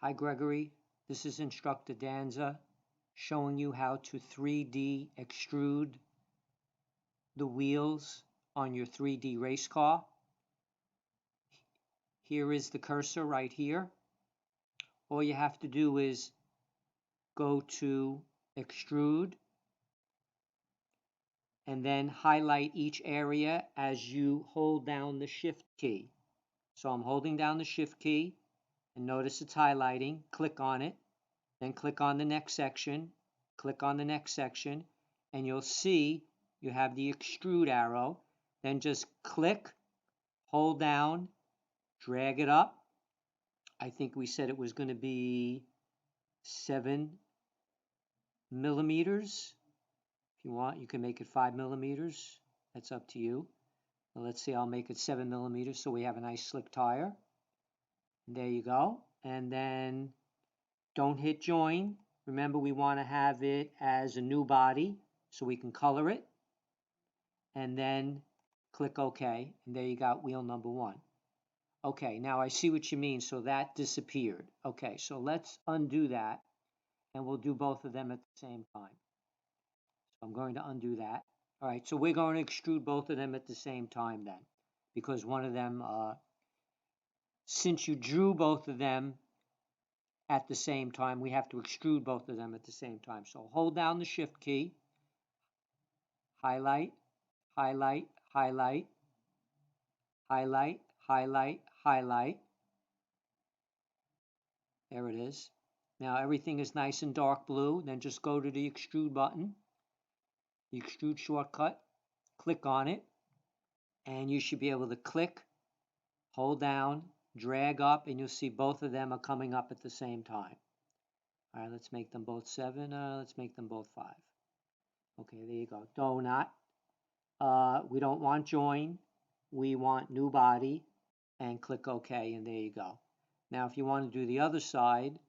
Hi Gregory, this is Instructor Danza showing you how to 3D extrude the wheels on your 3D race car. Here is the cursor right here. All you have to do is go to Extrude and then highlight each area as you hold down the Shift key. So I'm holding down the Shift key and notice it's highlighting. Click on it, then click on the next section, click on the next section, and you'll see you have the extrude arrow. Then just click, hold down, drag it up. I think we said it was going to be 7 millimeters. If you want, you can make it 5 millimeters. That's up to you. Well, let's see, I'll make it 7 millimeters so we have a nice slick tire. There you go. And then don't hit join. Remember, we want to have it as a new body so we can color it. And then click OK. And there you got wheel number 1. Okay, now I see what you mean. So that disappeared. Okay, so let's undo that. And we'll do both of them at the same time. So I'm going to undo that. All right, so we're going to extrude both of them at the same time then. Because one of them, since you drew both of them at the same time, we have to extrude both of them at the same time. So hold down the Shift key, highlight, highlight, highlight, highlight, highlight, highlight. There it is. Now everything is nice and dark blue. Then just go to the extrude button, the extrude shortcut, click on it, and you should be able to click, hold down, drag up, and you'll see both of them are coming up at the same time. All right, let's make them both 7. Let's make them both 5. Okay, there you go. Donut. We don't want join. We want new body. And click OK, and there you go. Now, if you want to do the other side,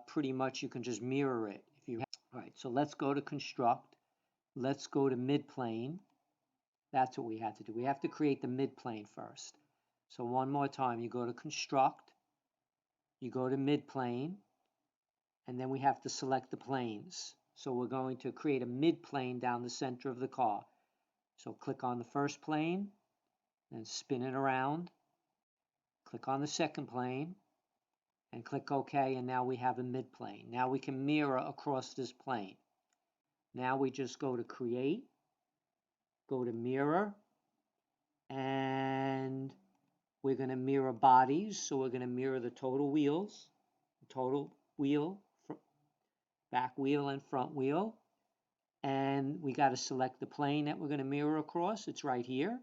pretty much you can just mirror it. All right, so let's go to Construct. Let's go to Midplane. That's what we have to do. We have to create the midplane first. So one more time, you go to Construct, you go to Midplane, and then we have to select the planes. So we're going to create a midplane down the center of the car. So click on the first plane, then spin it around. Click on the second plane, and click OK, and now we have a midplane. Now we can mirror across this plane. Now we just go to Create, go to Mirror, and we're going to mirror bodies. So we're going to mirror the total wheels, total wheel, back wheel and front wheel. And we got to select the plane that we're going to mirror across. It's right here.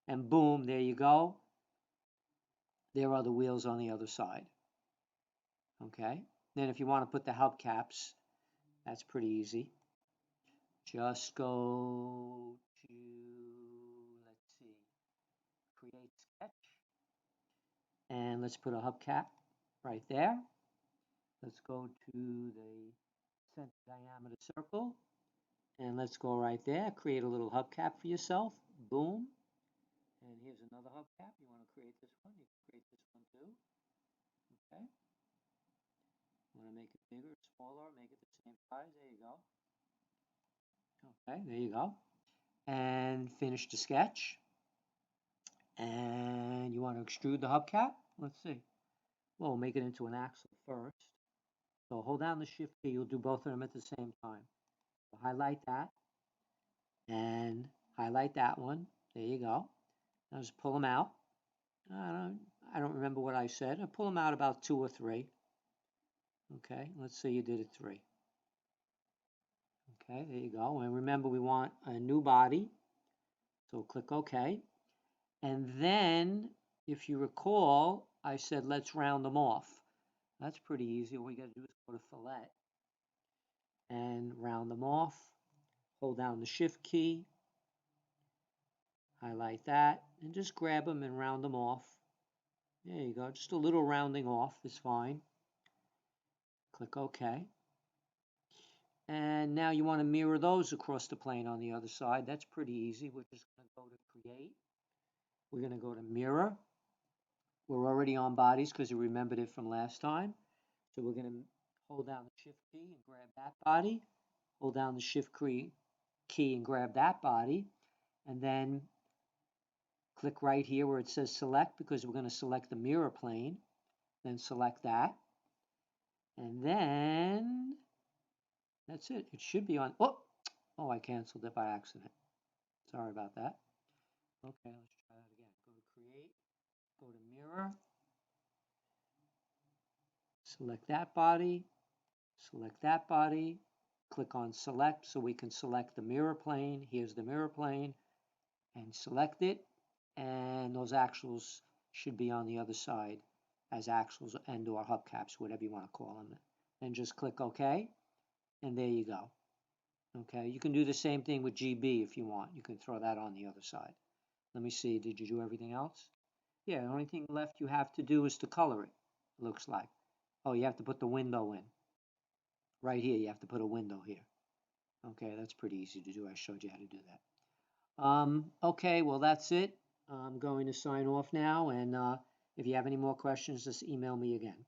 And boom, there you go. There are the wheels on the other side. Okay. Then if you want to put the hubcaps, that's pretty easy. Just go to, let's see, create sketch. And let's put a hubcap right there. Let's go to the center diameter circle. And let's go right there. Create a little hubcap for yourself. Boom. And here's another hubcap. You want to create this one? You can create this one too. Okay. You want to make it bigger, smaller, make it the same size. There you go. Okay, there you go. And finish the sketch. And you want to extrude the hubcap? Let's see. Well, we'll make it into an axle first. So hold down the Shift key. You'll do both of them at the same time. So highlight that. And highlight that one. There you go. Now just pull them out. I don't remember what I said. I pull them out about 2 or 3. Okay, let's say you did it 3. Okay, there you go. And remember, we want a new body. So click OK. And then, if you recall, I said let's round them off. That's pretty easy. All we got to do is go to Fillet and round them off. Hold down the Shift key. Highlight that. And just grab them and round them off. There you go. Just a little rounding off is fine. Click OK. And now you want to mirror those across the plane on the other side. That's pretty easy. We're just going to go to Create. We're going to go to Mirror. We're already already on bodies because you remembered it from last time. So we're going to hold down the shift key and grab that body, hold down the shift key and grab that body, and then click right here where it says select because we're going to select the mirror plane. Then select that. And then that's it. It should be on. Oh, I canceled it by accident. Sorry about that. Okay, let's try that again. Go to create, go to mirror, select that body, click on select so we can select the mirror plane. Here's the mirror plane and select it. And those axles should be on the other side as axles and or hubcaps, whatever you want to call them. Then just click OK. And there you go. Okay, you can do the same thing with GB if you want. You can throw that on the other side. Let me see, did you do everything else? Yeah, the only thing left you have to do is to color it, looks like. Oh, you have to put the window in. Right here, you have to put a window here. Okay, that's pretty easy to do. I showed you how to do that. Okay, well, that's it. I'm going to sign off now, and if you have any more questions, just email me again.